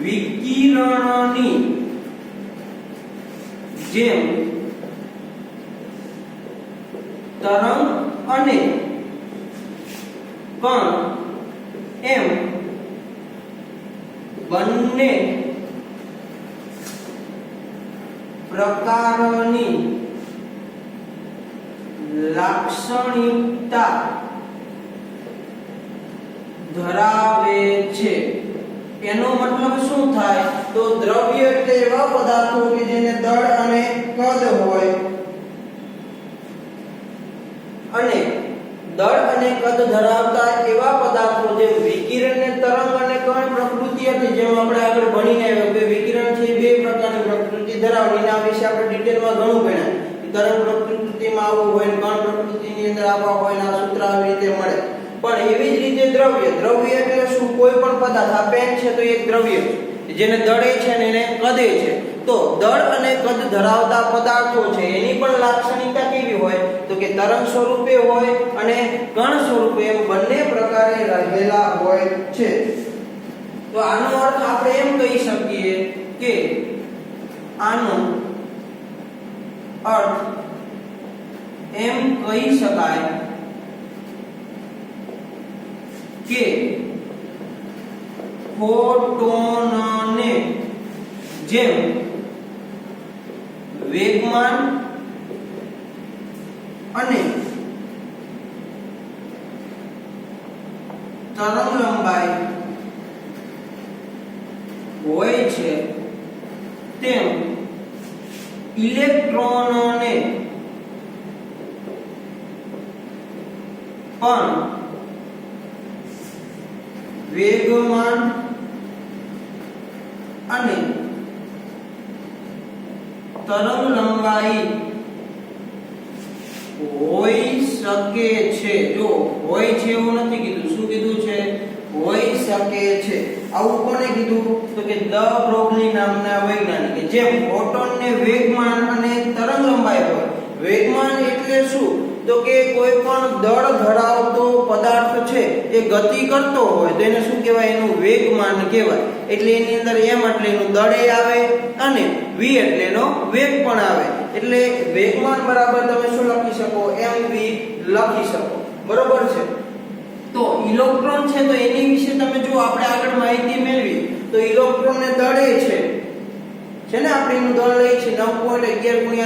વિકિરણની જેમ તરંગ અને કણ એમ બંને પ્રકારની લાક્ષણિકતા ધરાવે છે। એનો મતલબ શું થાય તો દ્રવ્ય એટલે એવા પદાર્થો કે જેને દળ અને કદ હોય અને દળ અને કદ ધરાવતા એવા પદાર્થો જે વિકિરણ ને તરંગ અને કણ પ્રકૃતિ હતી, જેમ આપણે આગળ ભણીને આવ્યા કે વિકિરણ છે બે પ્રકારની પ્રકૃતિ ધરાવે, એના વિશે આપણે ડિટેલમાં ઘણું ભણ્યા। તરંગ પ્રકૃતિમાં આવું હોય, કણ પ્રકૃતિની અંદર આવા હોય, આ સૂત્ર આવી રીતે મળે। પણ એવી જ રીતે દ્રવ્ય એટલે શું? કોઈ પણ પદાર્થ, આ પેન છે તો એક દ્રવ્ય છે જેને દળે છે અને એને કદે છે। તો દળ અને કદ ધરાવતા પદાર્થો છે એની પણ લાક્ષણિકતા કેવી હોય તો કે તરંગ સ્વરૂપે હોય અને કણ સ્વરૂપે, એમ બંને પ્રકારે રહેલા હોય છે। તો આનો અર્થ આપણે એમ કહી શકીએ કે આનો અર્થ એમ કહી શકાય કે ફોટોનને જેમ વેગમાન અને તરંગ લંબાઈ હોય છે તેમ ઇલેક્ટ્રોનને પણ વેગમાન અને તરંગ લંબાઈ હોઈ શકે છે। જો હોય છે એવું નથી કીધું, શું કીધું છે? હોઈ શકે છે। આવું કોને કીધું તો કે દ બ્રોગલી નામના વૈજ્ઞાનિકે। જેમ ફોટોનને વેગમાન અને તરંગ લંબાઈ હોય। વેગમાન એટલે શું તો કે કોઈ પણ દળ ધરાવતો પદાર્થ છે એ ગતિ કરતો હોય તો એને શું કહેવાય? એનું વેગમાન કહેવાય। એટલે એની અંદર m એટલે એનું દળ આવે અને v એટલે એનો વેગ પણ આવે। એટલે વેગમાન બરાબર તમે શું લખી શકો? mv લખી શકો, બરોબર છે। તો ઇલેક્ટ્રોન છે તો એની વિશે તમે જો આપણે આગળ માહિતી મેળવી તો ઇલેક્ટ્રોનને દળે છે ને, આપણે એનું દળ લઈએ છીએ 9.11 ×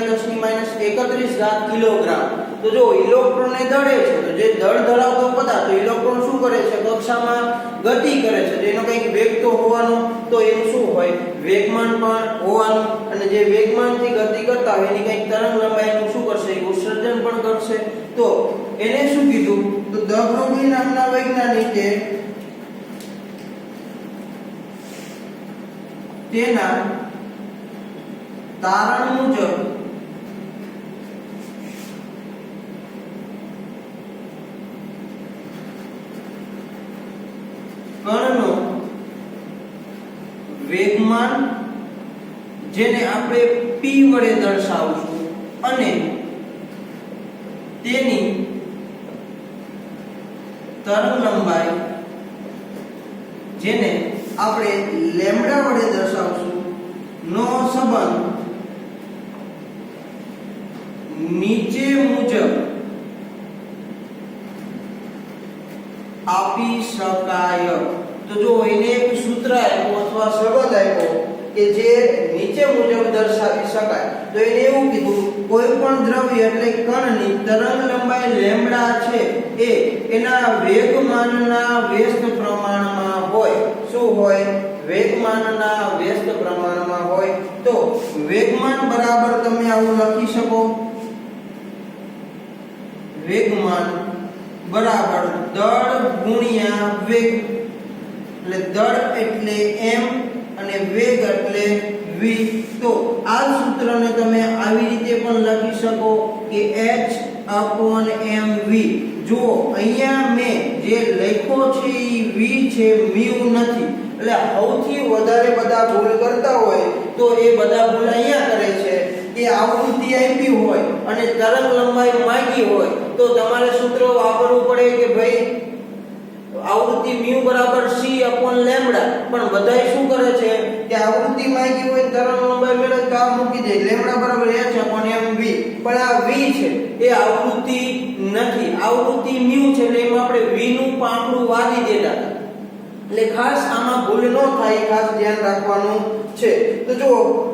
10⁻31 કિલોગ્રામ। તો જો ઇલેક્ટ્રોનને દળે છે તો જે દળ ધરાવતો પદાર્થ, તો ઇલેક્ટ્રોન શું કરે છે? કક્ષામાં ગતિ કરે છે, તો એનો કંઈક વેગ તો હોવાનો, તો એનું શું હોય? વેગમાન પણ હોવાનું। અને જે વેગમાનથી ગતિ કરતા હોય એની કંઈક તરંગ લંબાઈનું શું કરશે? ઉત્સર્જન પણ કરશે। તો એને શું કીધું તો દ બ્રોગલી નામના વૈજ્ઞાનિકે તેના તારણ મુજબ કણનો વેગમાન, જેને આપણે p વડે દર્શાવશું, અને તેની તરંગ લંબાઈ, જેને આપણે લેમ્બડા વડે દર્શાવશું, નો સંબંધ નીચે મુજબ આપી શકાય। તો જો એને એક સૂત્ર આપ્યું અથવા સંબંધ આપ્યો કે જે નીચે મુજબ દર્શાવી શકાય, તો એને એવું કીધું કોઈ પણ દ્રવ્ય એટલે કણની તરંગ લંબાઈ લેમ્બડા છે એ એના વેગમાનના વ્યસ્ત પ્રમાણમાં હોય। શું હોય? વેગમાનના વ્યસ્ત પ્રમાણમાં હોય। તો વેગમાન બરાબર તમે આવું લખી શકો, વેગમાન બરાબર દળ ગુણ્યા વેગ, એટલે દળ એટલે m અને વેગ એટલે v। તો આ સૂત્રને તમે આવી રીતે પણ લખી શકો કે h/mv। જો અહીંયા મેં જે લખ્યો છે એ v છે, mu નથી। એટલે સૌથી વધારે બધા ભૂલ કરતા હોય તો એ બધા ભૂલ અહીંયા કરે છે કે એ આવૃત્તિ આપી હોય અને તરંગ લંબાઈ માંગી હોય તો તમારે સૂત્ર વાપરવું પડે કે ભાઈ આવૃત્તિ mu બરાબર c upon લેમ્બડા. પણ બધાય શું કરે છે કે આવૃત્તિ માંગી હોય તરંગ લંબાઈ મેળવે તો આ મૂકી દે લેમ્બડા બરાબર h upon mv. પણ આ v છે એ આવૃત્તિ નથી, આવૃત્તિ mu છે એટલે એમાં આપણે v નું પાંખડું વાદી દેતા હતા. એટલે ખાસ આમાં ભૂલ ન થાય, ખાસ ધ્યાન રાખવાનું છે. તો જો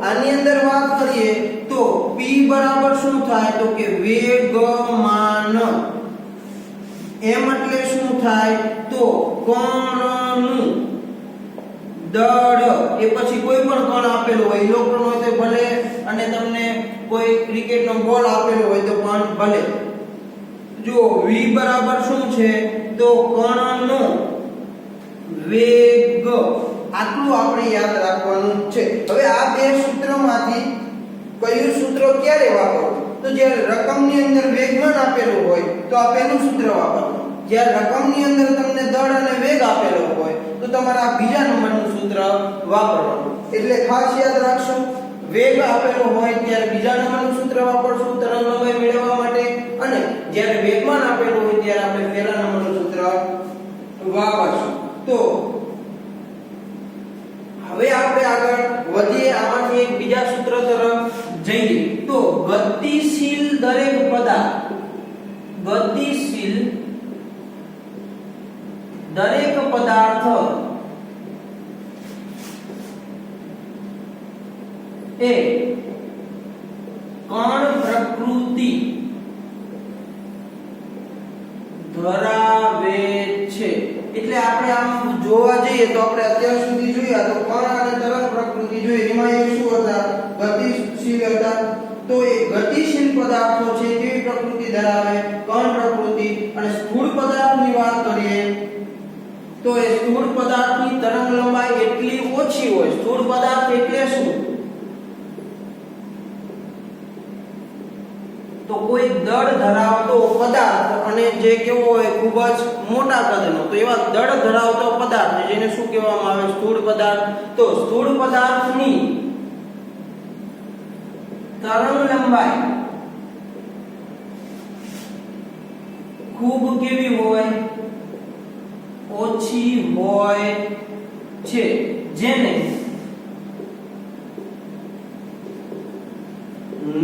આની અંદર વાત કરીએ તો p બરાબર શું થાય તો કે વેગમાન. એમ એટલે શું થાય તો કણનું દળ. એ પછી કોઈ પણ કણ આપેલો હોય, ઇલેક્ટ્રોન હોય તો ભલે અને તમને કોઈ ક્રિકેટનો બોલ આપેલો હોય તો પણ ભલે. જો v બરાબર શું છે તો કણનો વેગ. આટલું આપણે યાદ રાખવાનું છે. હવે આ બે સૂત્રમાંથી કયું સૂત્ર ક્યારે વાપરવું તો જ્યારે રકમની અંદર વેગમાન આપેલું હોય તો આ પહેલું સૂત્ર વાપરવું. જ્યારે રકમની અંદર તમને દળ અને વેગ આપેલો હોય તો તમારે આ બીજા નંબરનું સૂત્ર વાપરવાનું. એટલે ખાસ યાદ રાખશો, વેગ આપેલો હોય ત્યારે બીજા નંબરનું સૂત્ર વાપરશું તરંગ લંબાઈ મેળવવા માટે, અને જ્યારે વેગમાન આપેલું હોય ત્યારે આપણે પહેલા નંબરનું સૂત્ર વાપરશું. તો હવે આપણે આગળ વધીએ, આમાંથી એક બીજા સૂત્ર તરફ જઈએ. તો ગતિશીલ દરેક પદાર્થ, ગતિશીલ દરેક પદાર્થ એ કણ પ્રકૃતિ ધરાવે છે. એટલે આપણે આમ જોવા જઈએ તો આપણે અત્યાર સુધી જોયા તો કણ અને તરંગ પ્રકૃતિ જોઈ, એમાં એ શું હતા ગતિશીલ હતા. તો એ ગતિશીલ પદાર્થો છે કેવી પ્રકૃતિ ધરાવે કણ પ્રકૃતિ. અને સ્થૂળ પદાર્થની વાત કરીએ તો એ સ્થૂળ પદાર્થની તરંગ લંબાઈ એટલી ઓછી હોય. સ્થૂળ પદાર્થ એટલે શું તો કોઈ દળ ધરાવતો પદાર્થ અને જે કેવો હોય ખૂબ જ મોટા કદનો, તો એવા દળ ધરાવતો પદાર્થ જેને શું કહેવામાં આવે સ્થૂળ પદાર્થ. તો સ્થૂળ પદાર્થની તરંગ લંબાઈ ખૂબ કેવી હોય ઓછી હોય છે, જેને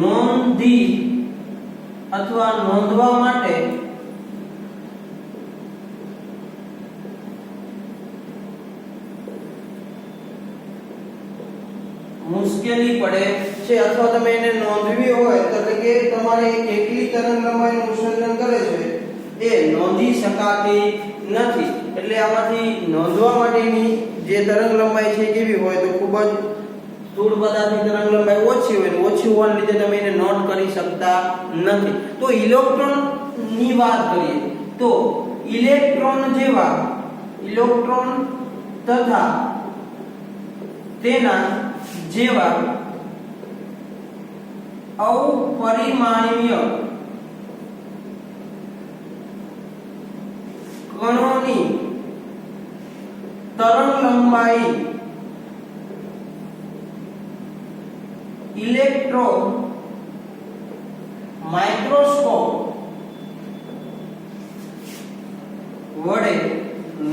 નોંધી અથવા નોંધવા માટે મુશ્કેલી પડે છે, અથવા તમે એને નોંધવી હોય તો એટલે કે તમારે કેટલી તરંગ લંબાઈનું ઉત્સર્જન કરે છે એ નોંધી શકાતી નથી. એટલે આમાંથી નોંધવા માટેની જે તરંગ લંબાઈ છે કેવી હોય તો ખૂબ જ સ્થૂળ પદાર્થની તરંગ લંબાઈ ઓછી હોય, ઓછી હોવાને લીધે તમે એને નોટ કરી શકતા નથી. તો ઇલેક્ટ્રોન ની વાત કરીએ તો ઇલેક્ટ્રોન જેવા ઇલેક્ટ્રોન તથા તેના જેવા અપરિમાણીય કણોની તરંગ લંબાઈ ઇલેક્ટ્રોન માઇક્રોસ્કોપ વડે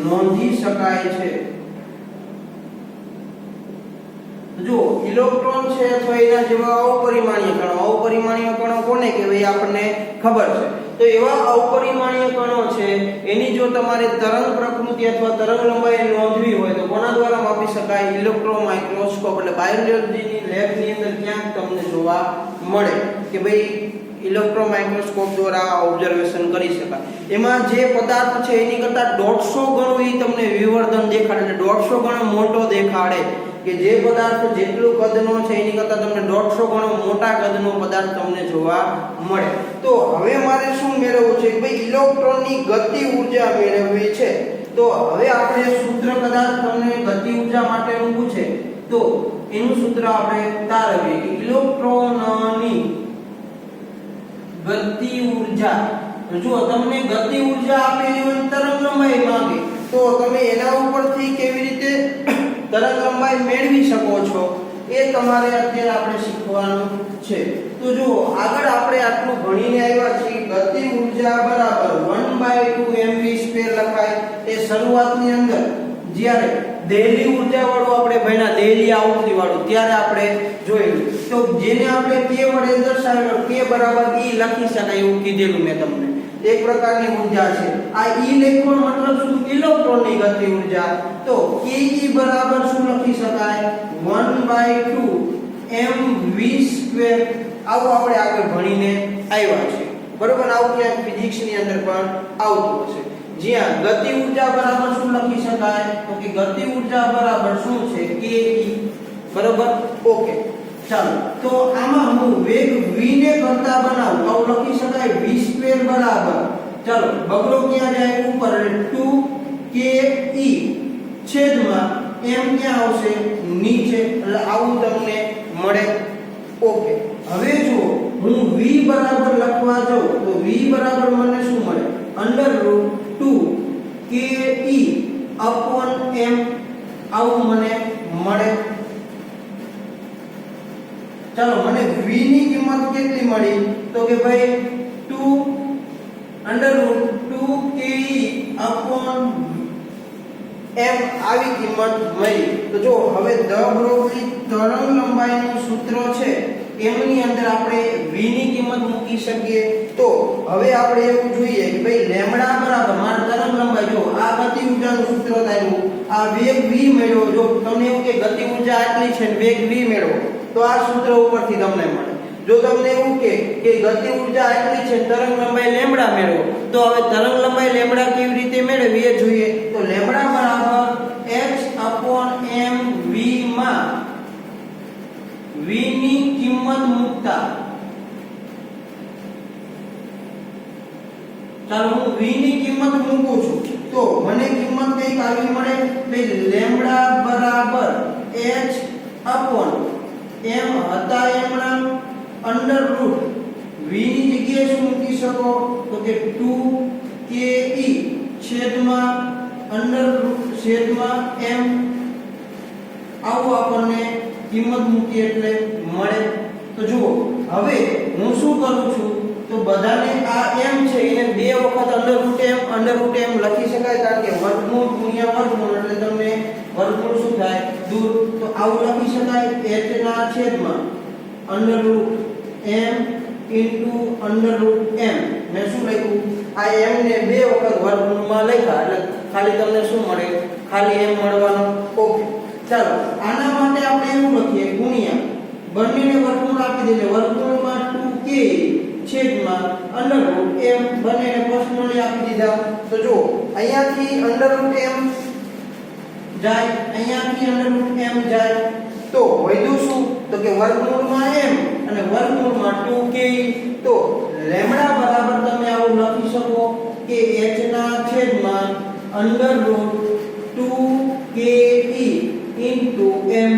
નોંધી શકાય છે. જો ઇલેક્ટ્રોન છે અથવા એના જેવા અપરિમાણીય કણો કોને કહેવાય આપણને ખબર છે. તો એવા અપરિમાણીય કણો છે એની જો તમારે તરંગ પ્રકૃતિ અથવા તરંગ લંબાઈ નોંધવી હોય તો કોના દ્વારા માપી શકાય ઇલેક્ટ્રોન માઇક્રોસ્કોપ. એટલે બાયોલોજીની લેબની અંદર ક્યાંક તમને જોવા મળે કે ભાઈ ઇલેક્ટ્રોન માઇક્રોસ્કોપ દ્વારા ઓબ્ઝર્વેશન કરી શકાય. એમાં જે પદાર્થ છે એની કરતા 150 ગણું એ તમને વિવર્ધન દેખાડે, એટલે 150 ગણો મોટો દેખાડે કે જે પદાર્થ જેટલું કદનો છે એની કરતા તમને 150 ગણો મોટા કદનો પદાર્થ તમને જોવા મળે. તો હવે મારે શું મેળવવું છે કે ભાઈ ઇલેક્ટ્રોનની ગતિ ઊર્જા મેળવવી છે. તો હવે આપણે સૂત્ર કદાચ તમને ગતિ ઊર્જા માટેનું પૂછે તો એનું સૂત્ર આપણે તારવીએ કે ઇલેક્ટ્રોનની ગતિ ઊર્જા. જો તમને ગતિ ઊર્જા આપેલી હોય તરંગ લંબાઈ માંગે તો તમે એના ઉપરથી કેવી રીતે તરંગ લંબાઈ મેળવી શકો છો એ તમારે અત્યારે આપણે શીખવાનું છે. તો જો આગળ આપણે આટલું ભણીને આવ્યા છીએ ગતિ ઊર્જા બરાબર 1/2 mv² લખાય. એ શરૂઆતની અંદર જ્યારે દહેલી ઊર્જા વાળું આપણે ભણ્યા, દહેલી આવૃત્તિ વાળું, ત્યારે આપણે જોયેલું. તો જેને આપણે k વડે દર્શાવેલો, k બરાબર E લખી શકાય એવું કીધેલું મેં તમને. એક પ્રકારની ઊર્જા છે. આ E લખવાનો મતલબ શું? ઇલેક્ટ્રોનની ગતિ ઊર્જા. તો ke બરાબર શું લખી શકાય? 1/2 mv². આવું આપણે આગળ ભણીને આવ્યા છે, બરોબર. આવું ક્યાંક ફિઝિક્સ ની અંદર પણ આવતું હશે. જ્યાં ગતિ ઊર્જા બરાબર શું લખી શકાય? તો કે ગતિ ઊર્જા બરાબર શું છે? ke. બરોબર, ઓકે. ચાલો, તો આમાં હું વેગ v ને કરતા બનાવું, આવું લખી શકાય v² બરાબર, ચાલો બગડો ક્યાં જાય? ઉપર, 2ke છેદમાં m ક્યાં આવશે? નીચે. એટલે આવું તમને મળે. ઓકે. હવે જો હું v બરાબર લખવા જાઉં તો v બરાબર મને શું મળે? √2ke m. આવું મને મળે. ચાલો, મને v ની કિંમત કેટલી મળી? તો કે ભાઈ 2√2ke m આવી કિંમત મળી. તો જો હવે દ બ્રોગલી તરંગ લંબાઈનું સૂત્ર છે એમની અંદર આપણે v ની કિંમત મૂકી શકીએ. તો હવે આપણે એવું જોઈએ કે ભાઈ લેમ્બડા બરાબર મારી તરંગ લંબાઈ, જો આ ગતિ ઊર્જાનું સૂત્ર થાય, આ વેગ v મેળવો. જો તમને એવું કે ગતિ ઊર્જા આટલી છે ને વેગ v મેળવો, તો આ સૂત્ર ઉપરથી તમને મળે. જો તમને એવું કે ગતિ ઊર્જા આટલી છે, તરંગ લંબાઈ લેમ્બડા મેળવો, તો હવે તરંગ લંબાઈ લેમ્બડા કેવી રીતે મેળવવી એ જોઈએ. તો લેમ્બડા બરાબર h/mv માં v ની કિંમત મૂકતા, ચાલો હું v ની કિંમત મૂકું છું તો મને કિંમત કઈક આવી મળે. ભાઈ લેમ્બડા બરાબર h/m હતા એમના અંડરરૂટ v ની જગ્યાએ શું મૂકી શકો? તો કે 2ke છેદમાં અંડરરૂટ છેદમાં m. આવું આપણને કિંમત મૂકી એટલે મળે. તો જુઓ હવે હું શું કરું છું? તો બધાને આ m છે એને બે વખત અંડરરૂટ m લખી શકાય, કારણ કે વર્ગમૂળ ગુણ્યા વર્ગમૂળ એટલે તમને વર્ગમૂળ શું થાય? દૂર. તો આવું લખી શકાય h ના છેદમાં under root m into under root m. મેં શું લખ્યું? આ m ને બે વખત વર્ગમૂળમાં લખ્યા એટલે ખાલી તમને શું મળે? ખાલી m મળવાનો. ઓકે. ચાલો, આના માટે આપણે એવું લખીએ ગુણ્યા બંનેને વર્ગમૂળ આપી દઈએ. વર્ગમૂળમાં 2k છેદમાં અંડરરૂટ m, બંનેને પર્સનલી આપી દીધા. તો જો અહીંયાથી અંડરરૂટ m જાય, અહીંયાથી અંડરરૂટ m જાય, તો વધ્યું શું? તો કે વર્ગમૂળમાં m અને વર્ગમૂળમાં 2k. તો લેમ્બડા બરાબર તમે આવું લખી શકો કે h ના છેદમાં અંડરરૂટ 2ke ઇન્ટુ m.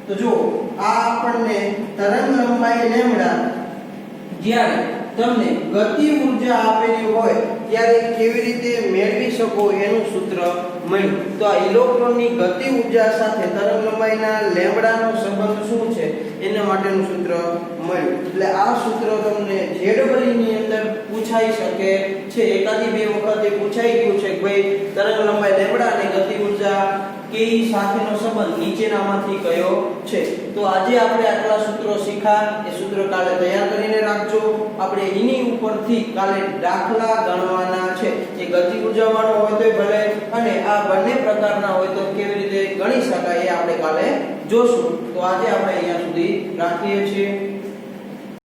તો જો આ આપણને તરંગ લંબાઈ લેમ્બડા જ્યારે તમને ગતિ ઊર્જા આપેલી હોય ત્યારે કેવી રીતે મેળવી શકો એનું સૂત્ર મળ્યું. તો આ ઇલેક્ટ્રોનની ગતિ ઊર્જા સાથે તરંગ લંબાઈના લેમ્બડાનો સંબંધ શું છે એના માટેનું સૂત્ર મળ્યું. એટલે આ સૂત્ર તમને ZW ની અંદર પૂછાઈ શકે છે. એકાદી બે વખત એ પૂછાઈ ગયું છે કે ભાઈ તરંગ લંબાઈ લેમ્બડા અને ગતિ ઊર્જા કે સાથેનો સંબંધ નીચેનામાંથી કયો છે. તો આજે આપણે આટલા સૂત્રો શીખ્યા. એ સૂત્ર કાલે તૈયાર કરીને રાખજો. આપણે એની ઉપરથી કાલે દાખલા ગણવાના છે. એ ગતિ ઊર્જા વાળો હોય તો ભલે અને આ બંને પ્રકારના હોય તો કેવી રીતે ગણી શકાય એ આપણે કાલે જોશું. તો આજે આપણે અહીંયા સુધી રાખીએ છીએ.